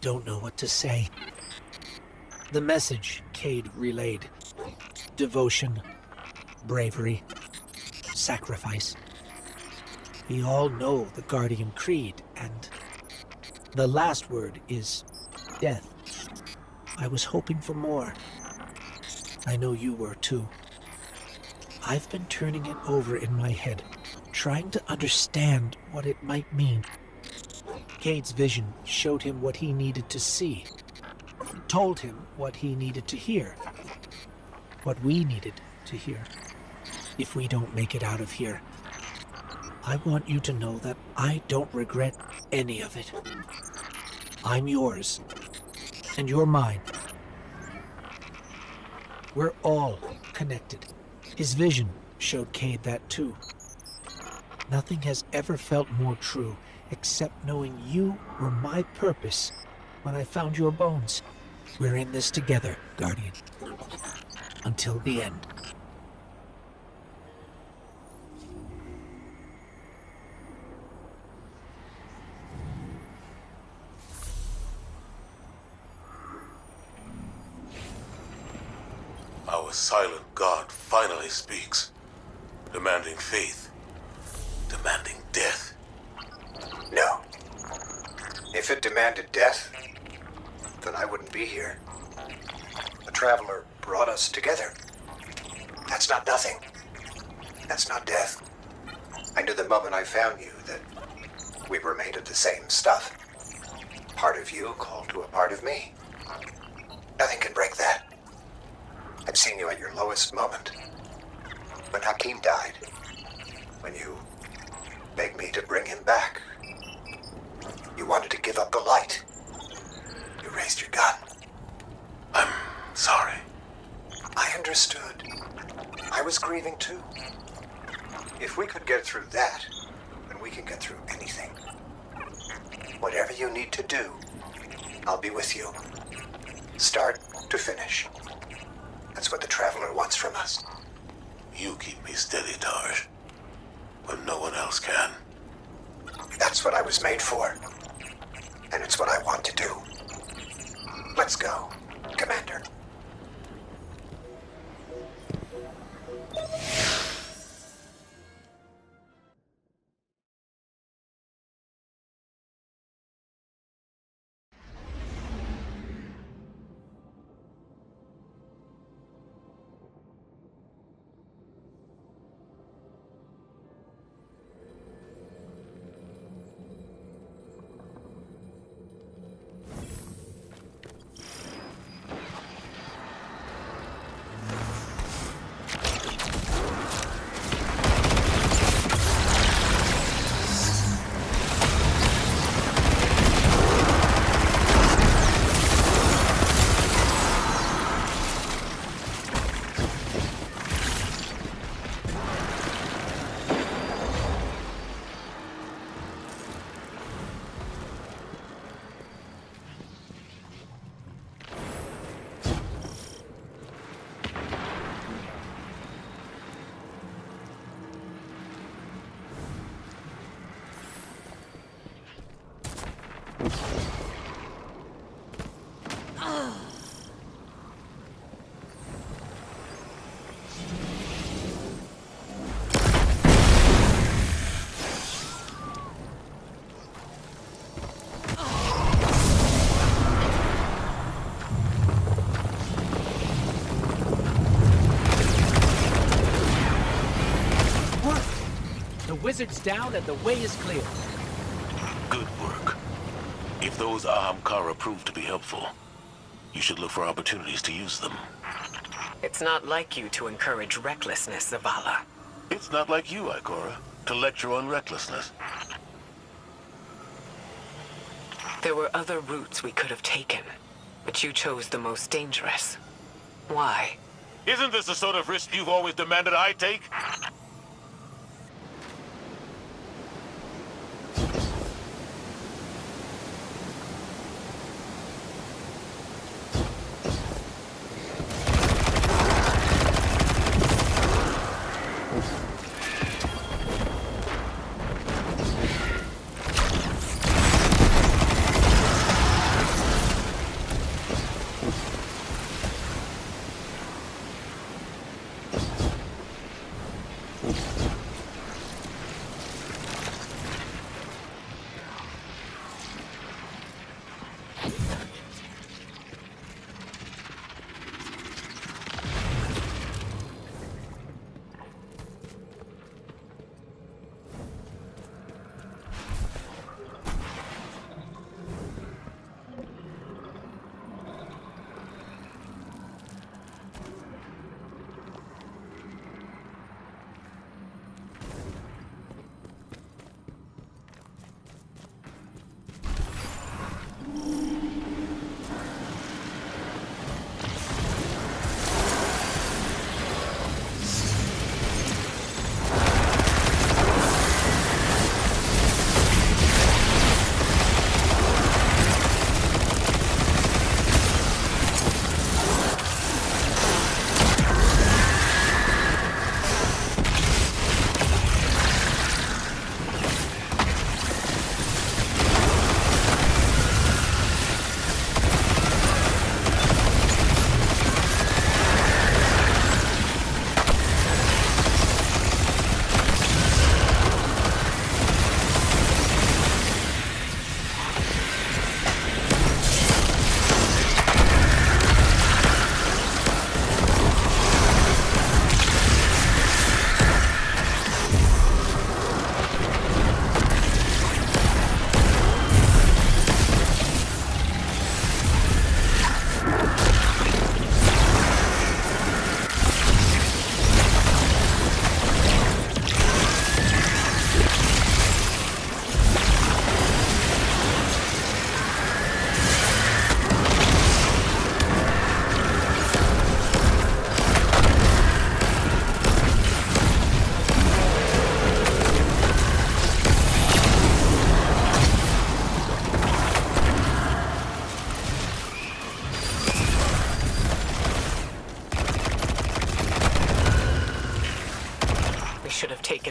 don't know what to say. The message Cade relayed. Devotion, bravery, sacrifice. We all know the Guardian Creed, and the last word is death. I was hoping for more. I know you were too. I've been turning it over in my head, trying to understand what it might mean. Cade's vision showed him what he needed to see, told him what he needed to hear, what we needed to hear. If we don't make it out of here, I want you to know that I don't regret any of it. I'm yours, and you're mine. We're all connected. His vision showed Cade that too. Nothing has ever felt more true, except knowing you were my purpose when I found your bones. We're in this together, Guardian. Until the end. Our silent God finally speaks, demanding faith, demanding death. No. If it demanded death, then I wouldn't be here. The Traveler brought us together. That's not nothing. That's not death. I knew the moment I found you that we were made of the same stuff. Part of you called to a part of me. Nothing can break that. I've seen you at your lowest moment. When Hakim died. When you begged me to bring him back. You wanted to give up the light. You raised your gun. I'm sorry. I understood. I was grieving too. If we could get through that, then we can get through anything. Whatever you need to do, I'll be with you. Start to finish. That's what the Traveler wants from us. You keep me steady, Tarj, when no one else can. That's what I was made for. And it's what I want to do. Let's go, Commander. Wizard's down and the way is clear. Good work. If those Ahamkara prove to be helpful, you should look for opportunities to use them. It's not like you to encourage recklessness, Zavala. It's not like you, Ikora, to lecture on recklessness. There were other routes we could have taken, but you chose the most dangerous. Why? Isn't this the sort of risk you've always demanded I take?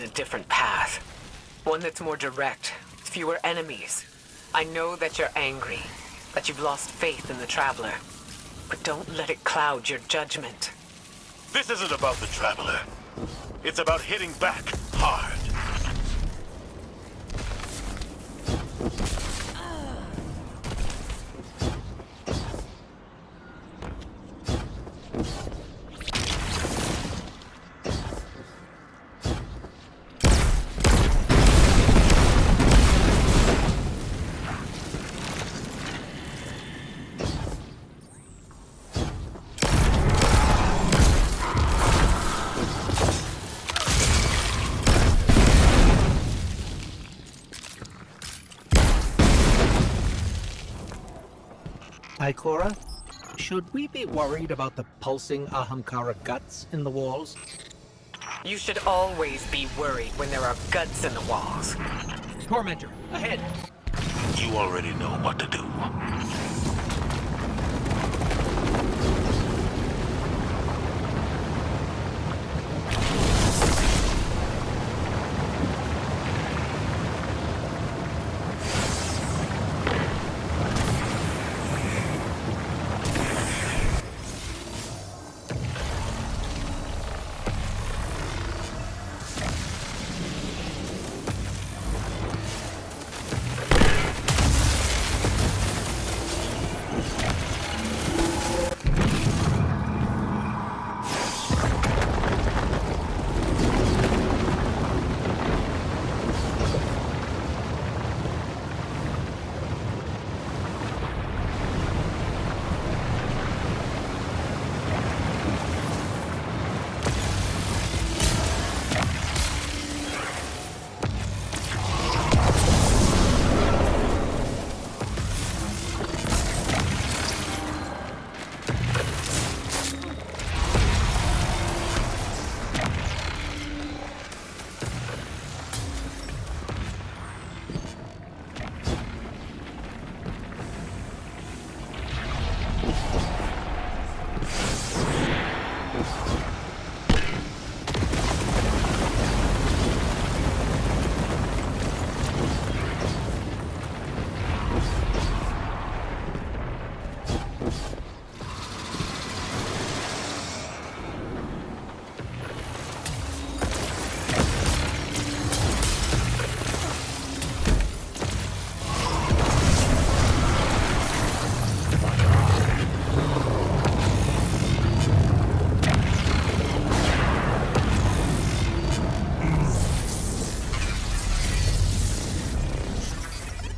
in a different path. One that's more direct, fewer enemies. I know that you're angry, that you've lost faith in the Traveler. But don't let it cloud your judgment. This isn't about the Traveler. It's about hitting back hard. Ikora, should we be worried about the pulsing Ahamkara guts in the walls? You should always be worried when there are guts in the walls. Tormentor, ahead! You already know what to do.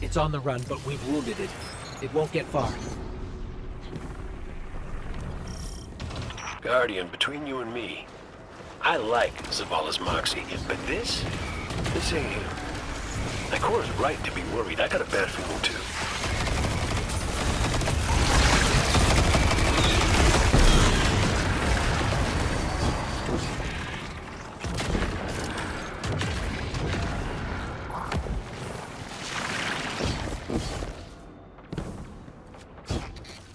It's on the run, but we've wounded it. It won't get far. Guardian, between you and me, I like Zavala's moxie, but this ain't him. Ikora's right to be worried. I got a bad feeling too.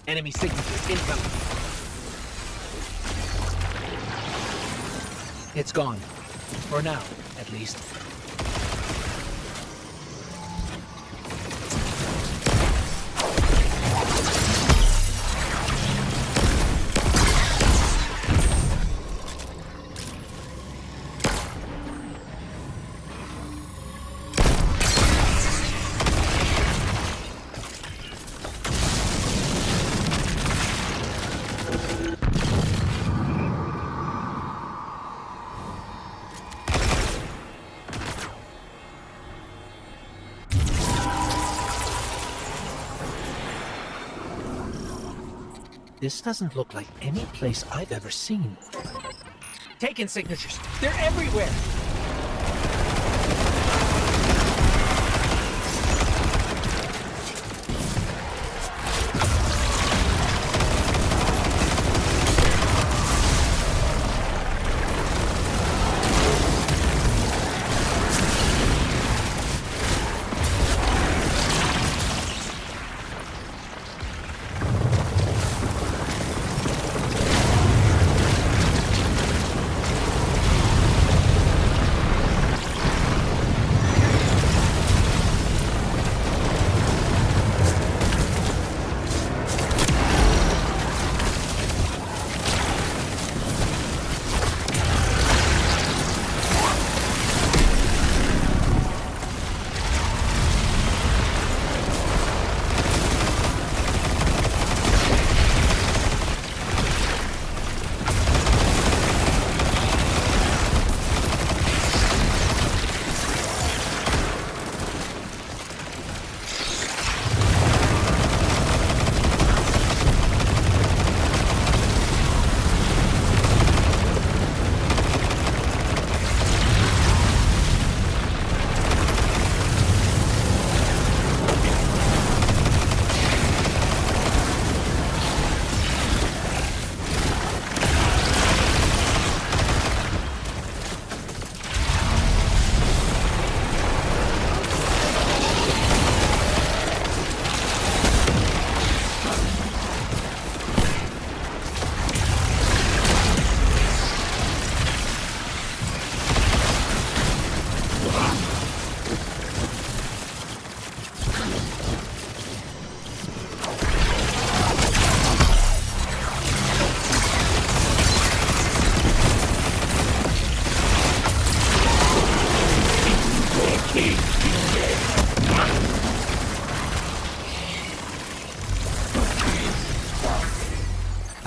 Enemy signature incoming. It's gone. For now, at least. This doesn't look like any place I've ever seen. Taken signatures. They're everywhere.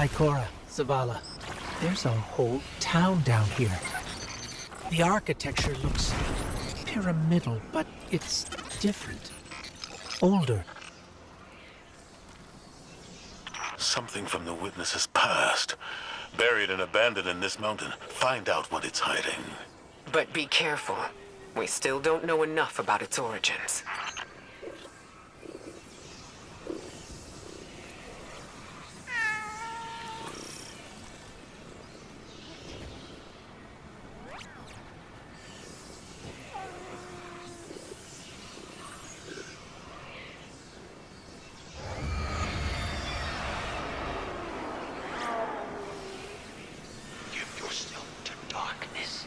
Ikora, Zavala, there's a whole town down here. The architecture looks pyramidal, but it's different. Older. Something from the witness's past. Buried and abandoned in this mountain. Find out what it's hiding. But be careful. We still don't know enough about its origins. Give yourself to darkness.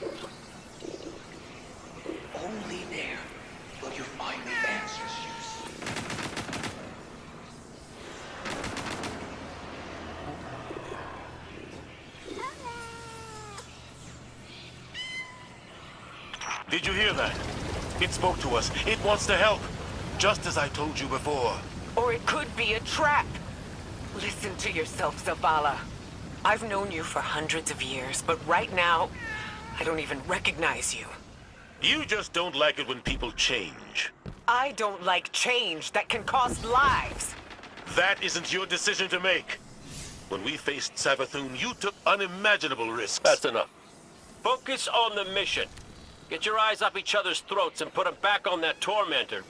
Only there will you find the answers you seek. Did you hear that? It spoke to us. It wants to help. Just as I told you before. Or it could be a trap. Listen to yourself, Zavala. I've known you for hundreds of years, but right now, I don't even recognize you. You just don't like it when people change. I don't like change that can cost lives. That isn't your decision to make. When we faced Savathun, you took unimaginable risks. That's enough. Focus on the mission. Get your eyes off each other's throats and put them back on that tormentor.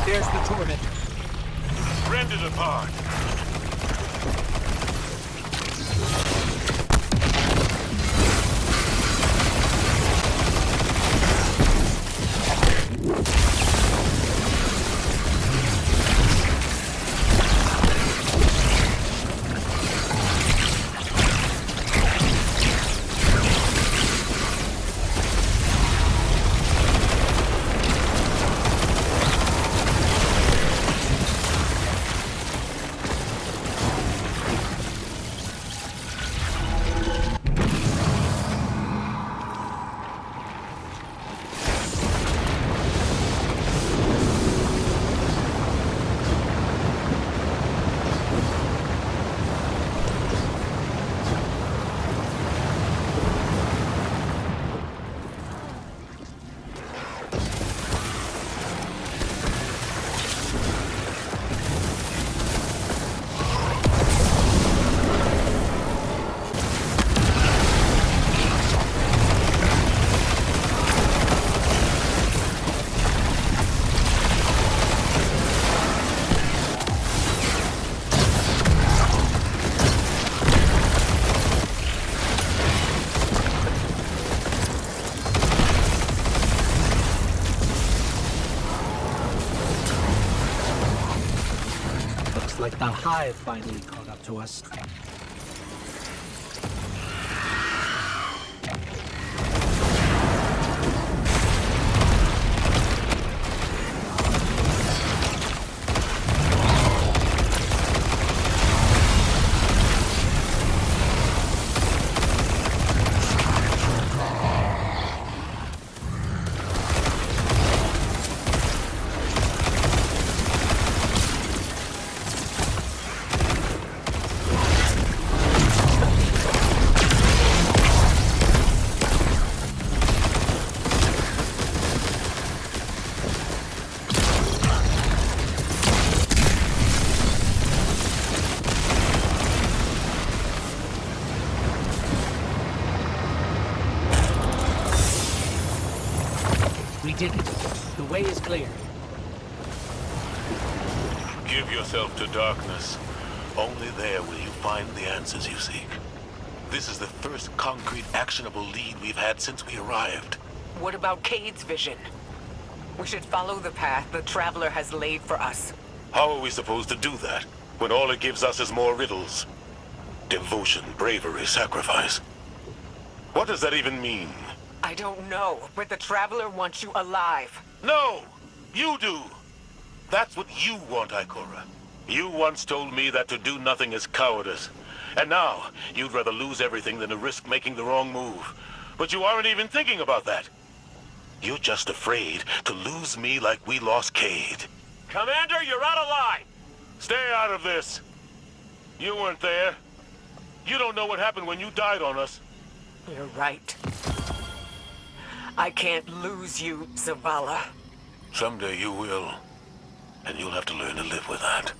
There's the torment. Rend it apart. Like the hive finally caught up to us. clear. Give yourself to darkness. Only there will you find the answers you seek. This is the first concrete, actionable lead we've had since we arrived. What about Cade's vision? We should follow the path the Traveler has laid for us. How are we supposed to do that, when all it gives us is more riddles? Devotion, bravery, sacrifice. What does that even mean? I don't know, but the Traveler wants you alive. No! You do! That's what you want, Ikora. You once told me that to do nothing is cowardice. And now, you'd rather lose everything than to risk making the wrong move. But you aren't even thinking about that. You're just afraid to lose me like we lost Cade. Commander, you're out of line! Stay out of this. You weren't there. You don't know what happened when you died on us. You're right. I can't lose you, Zavala. Someday you will. And you'll have to learn to live with that.